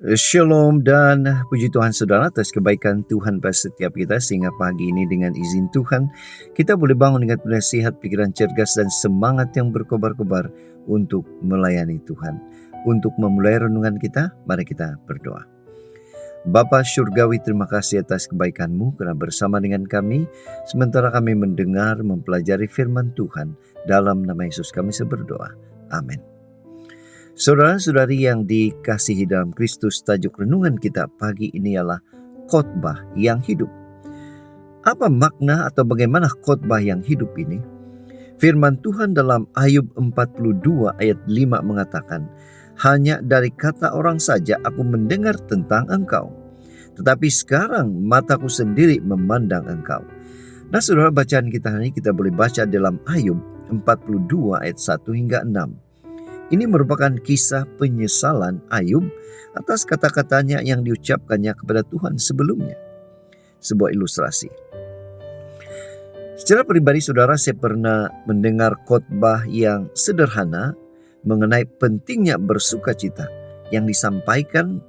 Shalom dan puji Tuhan saudara atas kebaikan Tuhan pada setiap kita sehingga pagi ini dengan izin Tuhan kita boleh bangun dengan nasihat, pikiran cergas dan semangat yang berkobar-kobar untuk melayani Tuhan. Untuk memulai renungan kita, mari kita berdoa. Bapa Syurgawi, terima kasih atas kebaikan-Mu karena bersama dengan kami sementara kami mendengar mempelajari firman Tuhan. Dalam nama Yesus kami berdoa. Amin. Saudara-saudari yang dikasihi dalam Kristus, tajuk renungan kita pagi ini ialah khotbah yang hidup. Apa makna atau bagaimana khotbah yang hidup ini? Firman Tuhan dalam Ayub 42 ayat 5 mengatakan, "Hanya dari kata orang saja aku mendengar tentang engkau, tetapi sekarang mataku sendiri memandang engkau." Nah saudara, bacaan kita hari ini kita boleh baca dalam Ayub 42 ayat 1 hingga 6. Ini merupakan kisah penyesalan Ayub atas kata-katanya yang diucapkannya kepada Tuhan sebelumnya. Sebuah ilustrasi. Secara pribadi saudara, saya pernah mendengar khotbah yang sederhana mengenai pentingnya bersukacita yang disampaikan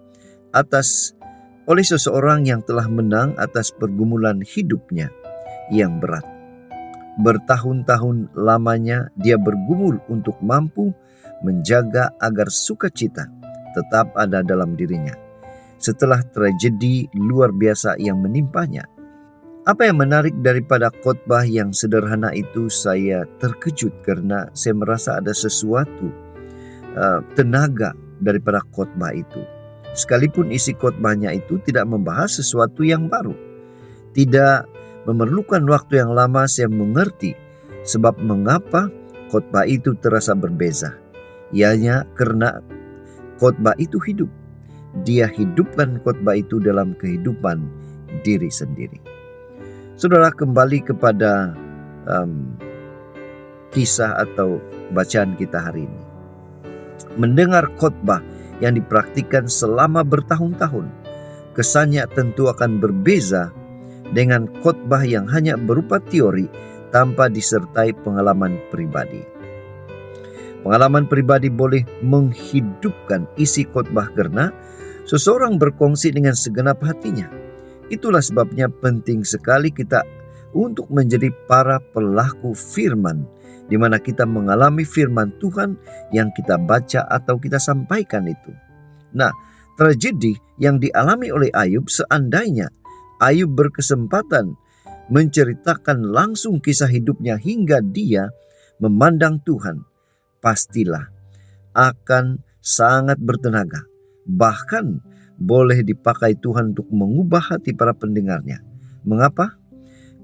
oleh seseorang yang telah menang atas pergumulan hidupnya yang berat. Bertahun-tahun lamanya dia bergumul untuk mampu menjaga agar sukacita tetap ada dalam dirinya setelah tragedi luar biasa yang menimpanya. Apa yang menarik daripada khotbah yang sederhana itu, saya terkejut karena saya merasa ada sesuatu tenaga daripada khotbah itu. Sekalipun isi khotbahnya itu tidak membahas sesuatu yang baru, tidak memerlukan waktu yang lama saya mengerti sebab mengapa khotbah itu terasa berbeza. Ianya karena khotbah itu hidup. Dia hidupkan khotbah itu dalam kehidupan diri sendiri. Saudara, kembali kepada kisah atau bacaan kita hari ini. Mendengar khotbah yang dipraktikkan selama bertahun-tahun, kesannya tentu akan berbeza dengan khotbah yang hanya berupa teori tanpa disertai pengalaman pribadi. Pengalaman pribadi boleh menghidupkan isi khotbah karena seseorang berkongsi dengan segenap hatinya. Itulah sebabnya penting sekali kita untuk menjadi para pelaku firman, di mana kita mengalami firman Tuhan yang kita baca atau kita sampaikan itu. Nah, tragedi yang dialami oleh Ayub, seandainya Ayub berkesempatan menceritakan langsung kisah hidupnya hingga dia memandang Tuhan, pastilah akan sangat bertenaga. Bahkan boleh dipakai Tuhan untuk mengubah hati para pendengarnya. Mengapa?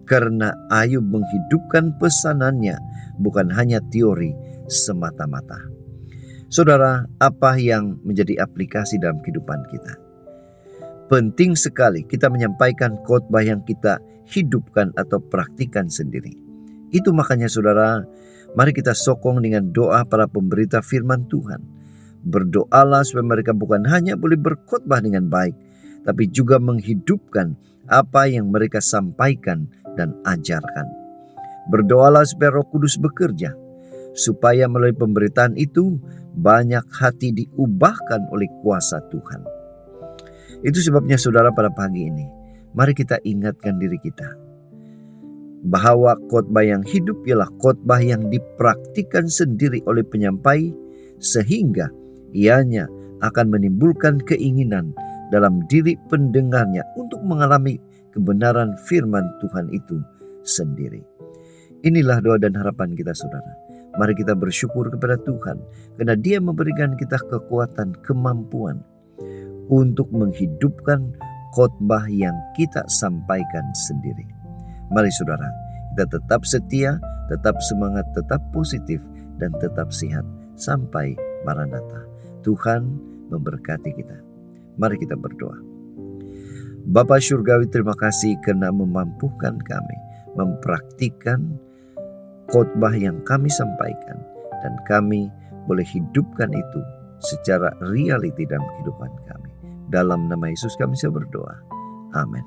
Karena Ayub menghidupkan pesanannya, bukan hanya teori semata-mata. Saudara, apa yang menjadi aplikasi dalam kehidupan kita? Penting sekali kita menyampaikan khotbah yang kita hidupkan atau praktikan sendiri. Itu makanya saudara, mari kita sokong dengan doa para pemberita firman Tuhan. Berdoalah supaya mereka bukan hanya boleh berkhotbah dengan baik, tapi juga menghidupkan apa yang mereka sampaikan dan ajarkan. Berdoalah supaya Roh Kudus bekerja, supaya melalui pemberitaan itu banyak hati diubahkan oleh kuasa Tuhan. Itu sebabnya saudara, pada pagi ini mari kita ingatkan diri kita bahwa khotbah yang hidup ialah khotbah yang dipraktikkan sendiri oleh penyampai, sehingga ianya akan menimbulkan keinginan dalam diri pendengarnya untuk mengalami kebenaran firman Tuhan itu sendiri. Inilah doa dan harapan kita saudara. Mari kita bersyukur kepada Tuhan karena Dia memberikan kita kekuatan, kemampuan untuk menghidupkan khotbah yang kita sampaikan sendiri. Mari saudara, kita tetap setia, tetap semangat, tetap positif, dan tetap sehat sampai Maranatha. Tuhan memberkati kita. Mari kita berdoa. Bapa Syurgawi, terima kasih karena memampukan kami mempraktikkan khotbah yang kami sampaikan, dan kami boleh hidupkan itu secara realiti dalam kehidupan kami. Dalam nama Yesus kami berdoa. Amin.